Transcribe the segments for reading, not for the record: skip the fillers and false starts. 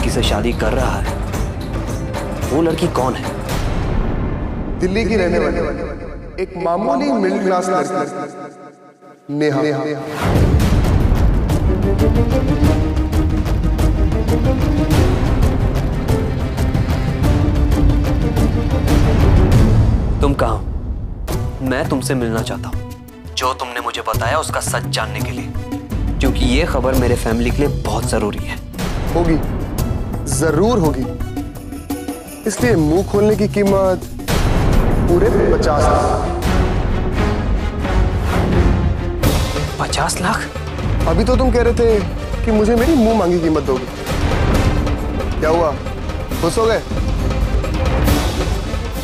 लड़की से शादी कर रहा है, वो लड़की कौन है? दिल्ली की रहने वाली एक मामूली मिडिल क्लास लड़की नेहा। तुम कहाँ हो? मैं तुमसे मिलना चाहता हूँ, जो तुमने मुझे बताया उसका सच जानने के लिए, क्योंकि ये खबर मेरे फैमिली के लिए बहुत जरूरी है। होगी, जरूर होगी। इसलिए मुंह खोलने की कीमत पूरे 50 लाख। 50 लाख? अभी तो तुम कह रहे थे कि मुझे मेरी मुंह मांगी कीमत दोगे। क्या हुआ, खुश हो गए?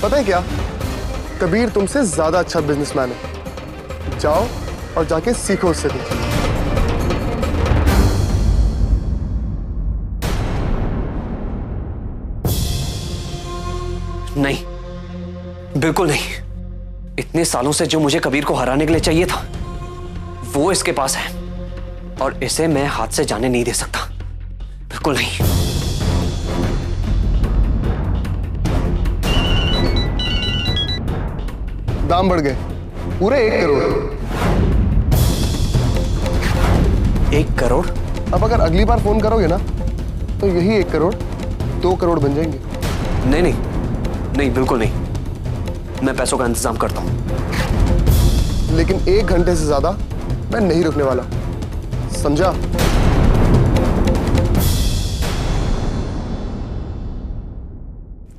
पता है क्या, कबीर तुमसे ज्यादा अच्छा बिजनेसमैन है। जाओ और जाके सीखो उससे कुछ। नहीं, बिल्कुल नहीं। इतने सालों से जो मुझे कबीर को हराने के लिए चाहिए था, वो इसके पास है, और इसे मैं हाथ से जाने नहीं दे सकता। बिल्कुल नहीं। दाम बढ़ गए, पूरे 1 करोड़। 1 करोड़? अब अगर अगली बार फोन करोगे ना, तो यही 1 करोड़ 2 करोड़ बन जाएंगे। नहीं नहीं नहीं, बिल्कुल नहीं। मैं पैसों का इंतजाम करता हूं। लेकिन 1 घंटे से ज्यादा मैं नहीं रुकने वाला, समझा?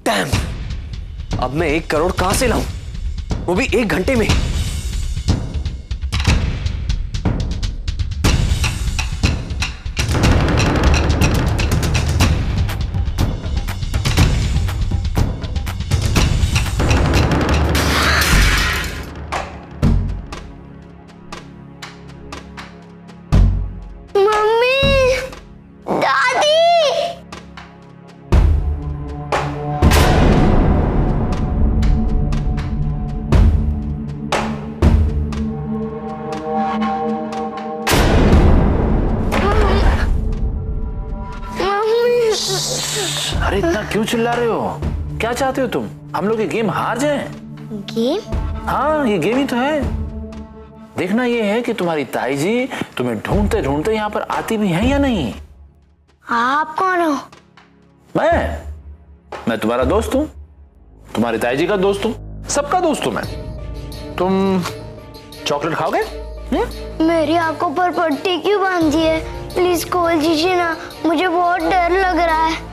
डैम! अब मैं 1 करोड़ कहां से लाऊं, वो भी 1 घंटे में? अरे इतना क्यों चिल्ला रहे हो? क्या चाहते हो तुम? हम लोग ये गेम हार जाएं? गेम? हाँ, ये गेम ही तो है। देखना ये है कि तुम्हारी ताई जी तुम्हें ढूंढते ढूंढते यहाँ पर आती भी हैं या नहीं। आप कौन हो? मैं तुम्हारा दोस्त हूँ, तुम्हारी ताई जी का दोस्त हूँ, सबका दोस्त हूँ मैं। तुम चॉकलेट खाओगे? मेरी आंखों पर पट्टी क्यों बांधी है? प्लीज खोल दीजिए ना, मुझे बहुत डर लग रहा है।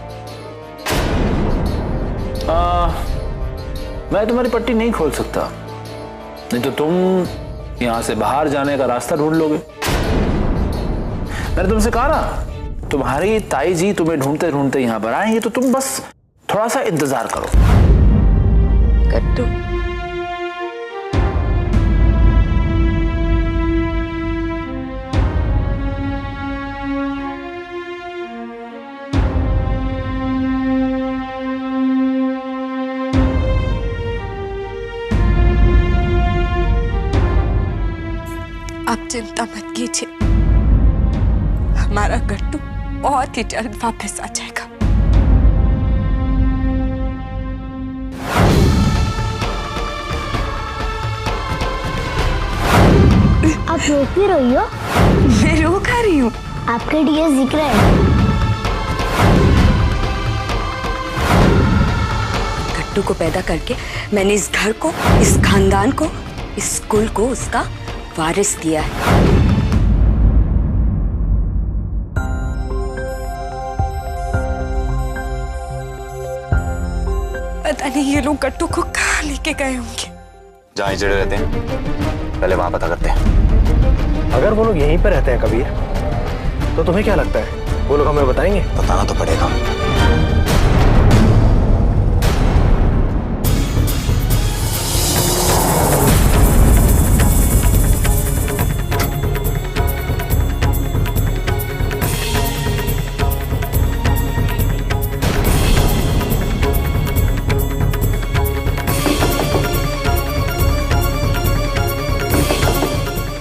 मैं तुम्हारी पट्टी नहीं खोल सकता, नहीं तो तुम यहां से बाहर जाने का रास्ता ढूंढ लोगे। मैंने तुमसे कहा ना, तुम्हारी ताई जी तुम्हें ढूंढते ढूंढते यहां पर आएंगे, तो तुम बस थोड़ा सा इंतजार करो। गट्टू, आप चिंता मत कीजिए, हमारा गट्टू बहुत ही जल्द वापस आ जाएगा। आप रो क्यों रही हो? मैं रो खा रही हूँ? आपके डीएस दिख रहे हैं। गट्टू को पैदा करके मैंने इस घर को, इस खानदान को, इस कुल को उसका वारिस दिया है। पता नहीं ये लोग गट्टू को कहाँ लेके गए होंगे। जहाँ ही जड़े रहते हैं, पहले वहां पता करते हैं। अगर वो लोग यहीं पर रहते हैं कबीर, तो तुम्हें क्या लगता है वो लोग हमें बताएंगे? बताना तो पड़ेगा।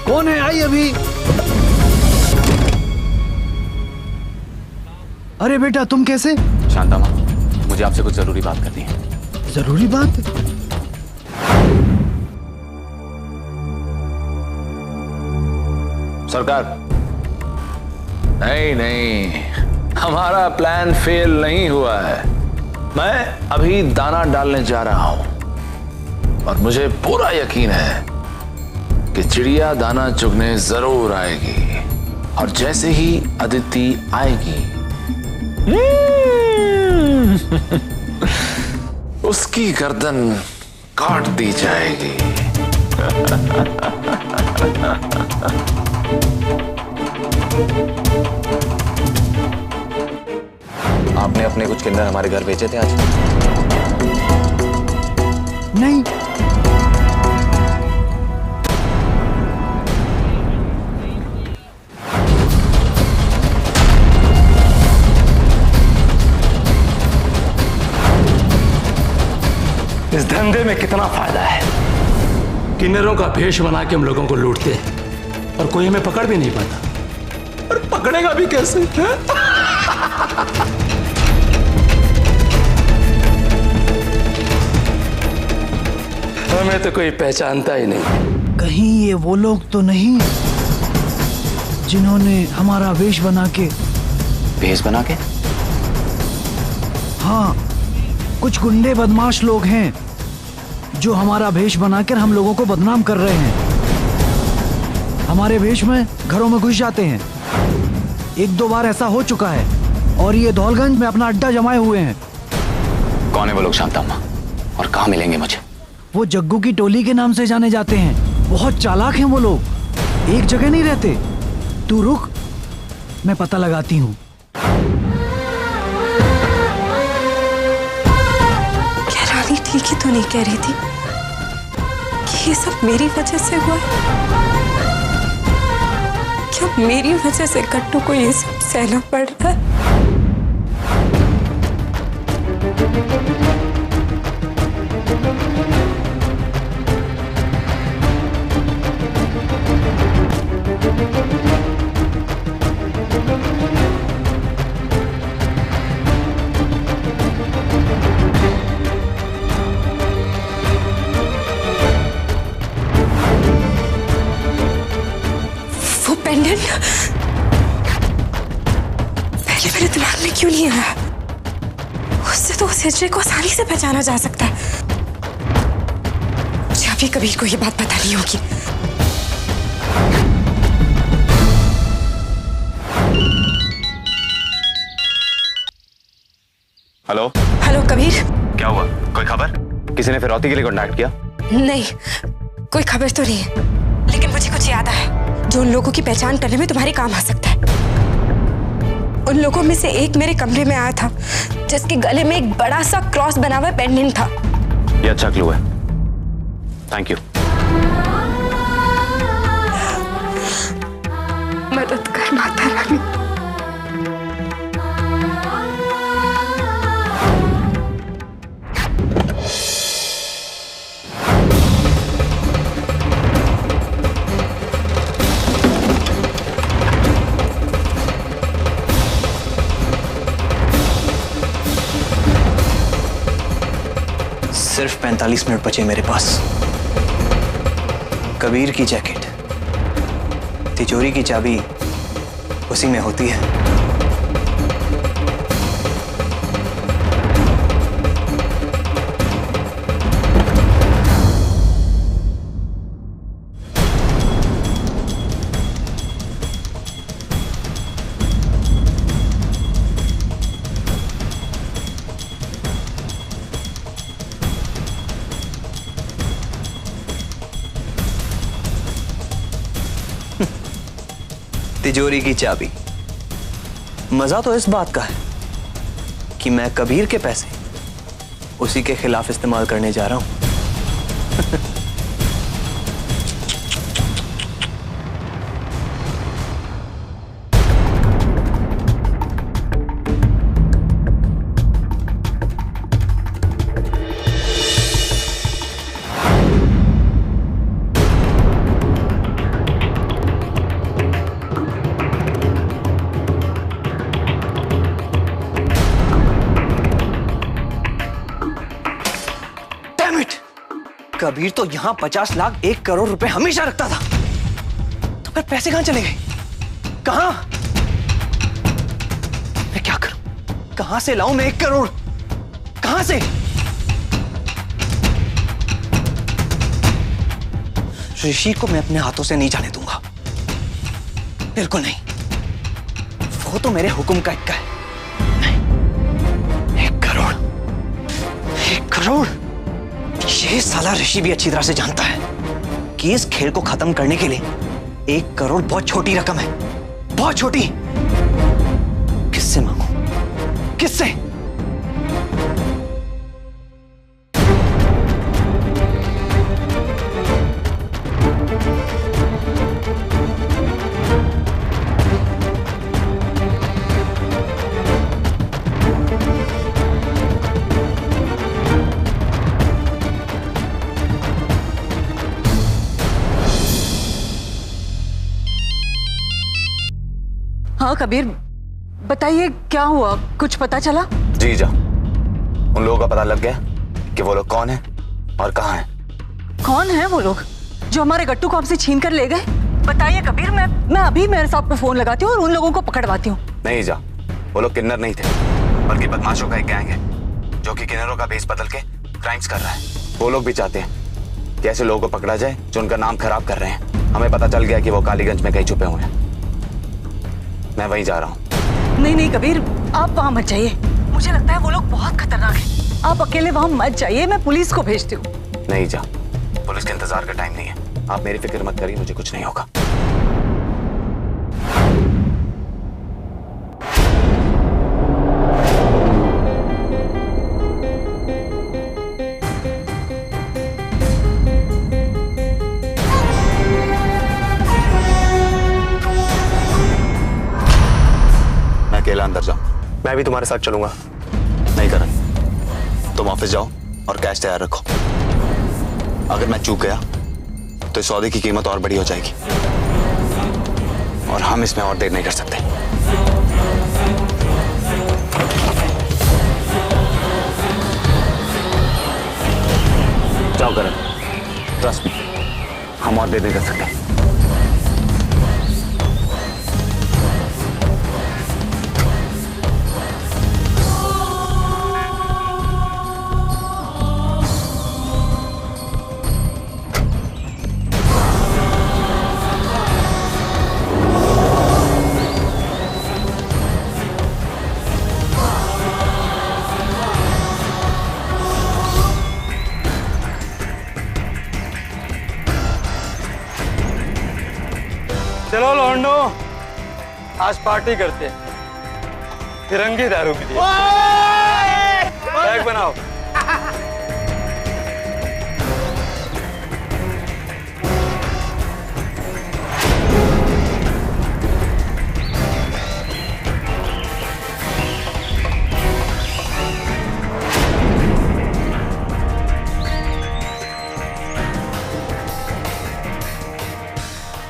कौन है? आई अभी। अरे बेटा तुम कैसे? शांता माँ, मुझे आपसे कुछ जरूरी बात करनी है। जरूरी बात? सरकार, नहीं नहीं, हमारा प्लान फेल नहीं हुआ है। मैं अभी दाना डालने जा रहा हूं और मुझे पूरा यकीन है कि चिड़िया दाना चुगने जरूर आएगी, और जैसे ही अदिति आएगी उसकी गर्दन काट दी जाएगी। आपने अपने कुछ किंडर हमारे घर बेचे थे आज? नहीं। इस धंधे में कितना फायदा है। किन्नरों का भेष बना के हम लोगों को लूटते हैं और कोई हमें पकड़ भी नहीं पाता। और पकड़ेगा भी कैसे? हमें तो कोई पहचानता ही नहीं। कहीं ये वो लोग तो नहीं जिन्होंने हमारा वेश बना के? भेष बना के? हाँ, कुछ गुंडे बदमाश लोग हैं जो हमारा भेष बनाकर हम लोगों को बदनाम कर रहे हैं। हमारे भेष में घरों में घुस जाते हैं। 1-2 बार ऐसा हो चुका है और ये धौलगंज में अपना अड्डा जमाए हुए हैं। कौन है वो लोग शांता माँ, और कहाँ मिलेंगे मुझे? वो जग्गू की टोली के नाम से जाने जाते हैं। बहुत चालाक हैं वो लोग, एक जगह नहीं रहते। तू रुक, मैं पता लगाती हूँ। क्या रानी ठीक ही तो नहीं कह रही थी कि ये सब मेरी वजह से हुआ है? क्या मेरी वजह से कट्टू को ये सब सहना पड़ रहा है? पहले मेरे दिमाग में क्यों नहीं आया? उससे तो उस हिजड़े को आसानी से पहचाना जा सकता है। मुझे अभी कबीर को ये बात बतानी होगी। हेलो। हेलो कबीर। क्या हुआ, कोई खबर? किसी ने फिरौती के लिए कॉन्टैक्ट किया? नहीं, कोई खबर तो नहीं है, लेकिन मुझे कुछ याद आया जो उन लोगों की पहचान करने में तुम्हारे काम आ सकता है। उन लोगों में से एक मेरे कमरे में आया था जिसके गले में एक बड़ा सा क्रॉस बना हुआ पेंडेंट था। ये अच्छा क्लू है, थैंक यू। मदद कर माता रानी। सिर्फ 45 मिनट बचे मेरे पास। कबीर की जैकेट, तिजोरी की चाबी उसी में होती है। तिजोरी की चाबी। मजा तो इस बात का है कि मैं कबीर के पैसे उसी के खिलाफ इस्तेमाल करने जा रहा हूं। कबीर तो यहाँ 50 लाख 1 करोड़ रुपए हमेशा रखता था, तो फिर पैसे कहां चले गए? कहां? मैं क्या करूं? कहां से लाऊं मैं 1 करोड़? कहां से? ऋषि को मैं अपने हाथों से नहीं जाने दूंगा, बिल्कुल नहीं। वो तो मेरे हुक्म का इक्का है। नहीं, 1 करोड़, 1 करोड़। ये साला ऋषि भी अच्छी तरह से जानता है कि इस खेल को खत्म करने के लिए 1 करोड़ बहुत छोटी रकम है, बहुत छोटी। किससे मांगू? किससे? हाँ कबीर, बताइए क्या हुआ, कुछ पता चला? जी जा, उन लोगों का पता लग गया कि वो लोग कौन हैं और कहाँ हैं। कौन है वो लोग जो हमारे गट्टू को हमसे छीन कर ले गए? बताइए कबीर, मैं अभी मेरे साहब को फोन लगाती हूँ और उन लोगों को पकड़वाती हूँ। नहीं जा, वो लोग किन्नर नहीं थे, बल्कि बदमाशों का एक गैंग है जो कि किन्नरों का भेष बदल के क्राइम्स कर रहा है। वो लोग भी चाहते हैं कि ऐसे लोगों को पकड़ा जाए जो उनका नाम खराब कर रहे हैं। हमें पता चल गया कि वो कालीगंज में कहीं छुपे हुए हैं। मैं वहीं जा रहा हूँ। नहीं कबीर, आप वहाँ मत जाइए, मुझे लगता है वो लोग बहुत खतरनाक हैं। आप अकेले वहाँ मत जाइए, मैं पुलिस को भेजती हूँ। नहीं जा, पुलिस के इंतजार का टाइम नहीं है। आप मेरी फिक्र मत करिए, मुझे कुछ नहीं होगा। अकेला अंदर जाओ। मैं भी तुम्हारे साथ चलूंगा। नहीं करण, तुम ऑफिस जाओ और कैश तैयार रखो। अगर मैं चूक गया तो इस सौदे की कीमत और बड़ी हो जाएगी और हम इसमें और देर नहीं कर सकते। जाओ करण, ट्रस्ट मी, हम और देर नहीं कर सकते। चलो लौंडो, आज पार्टी करते हैं। तिरंगी दारू पी बैग बनाओ।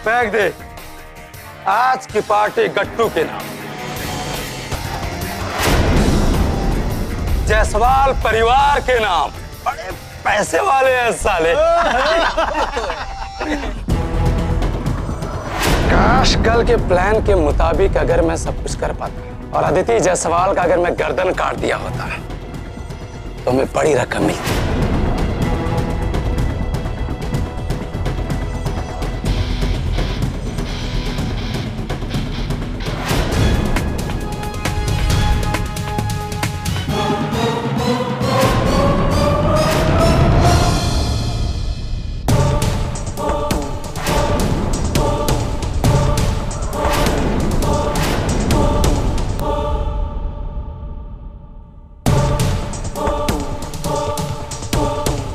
बैग दे। आज की पार्टी गट्टू के नाम। जायसवाल परिवार के नाम। बड़े पैसे वाले हैं साले। काश कल के प्लान के मुताबिक अगर मैं सब कुछ कर पाता और अदिति जायसवाल का अगर मैं गर्दन काट दिया होता तो मैं बड़ी रकम मिलती।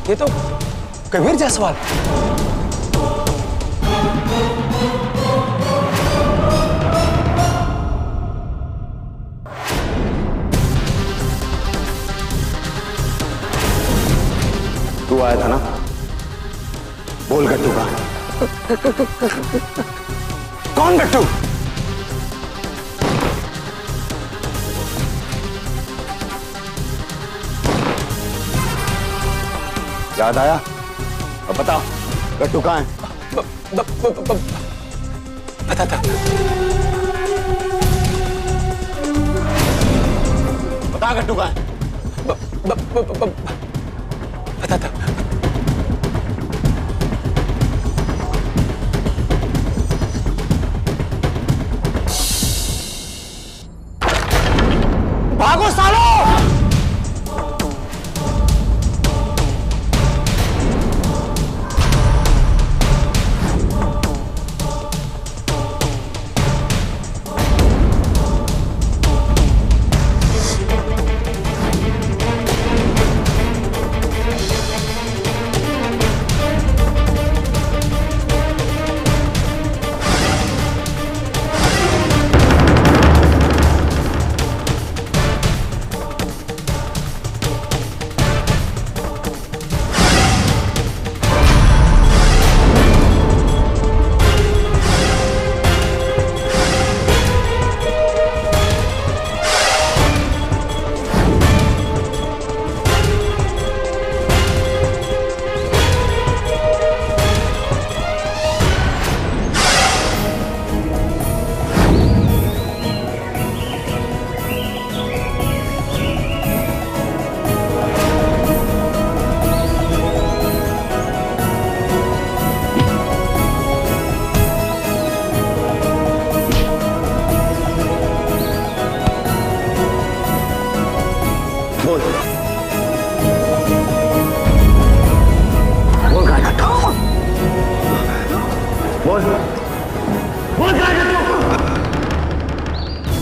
ये तो कबीर जायसवाल। तू आया था ना, बोल गट्टू का। कौन गट्टू? याद आया? अब बताओ गट्टू कहाँ है? पता था। बता गट्टू कहाँ है? पता था। भागो सालो!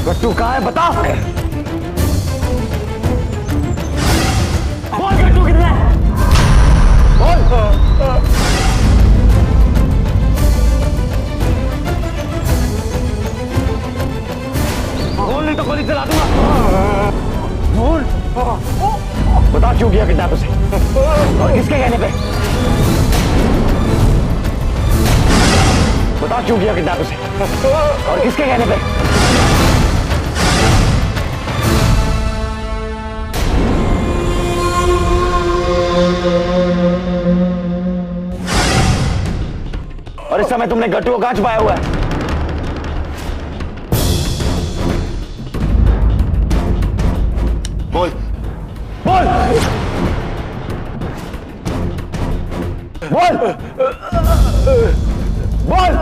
गट्टू कहाँ है बता। बोल गट्टू किधर है? बोल। बोल नहीं तो गोली चला दूंगा। बोल। बता क्यों किया किडनैप उसे और किसके कहने पे? बता क्यों किया किडनैप उसे और किसके कहने पे? और इस समय तुमने गट्टू को कहां छुपाया हुआ है? बोल बोल बोल बोल।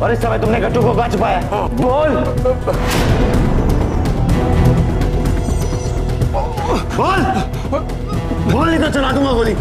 और इस समय तुमने गट्टू को कहां छुपाया? बोल बोल बोल नहीं तो चला दूंगा गोली।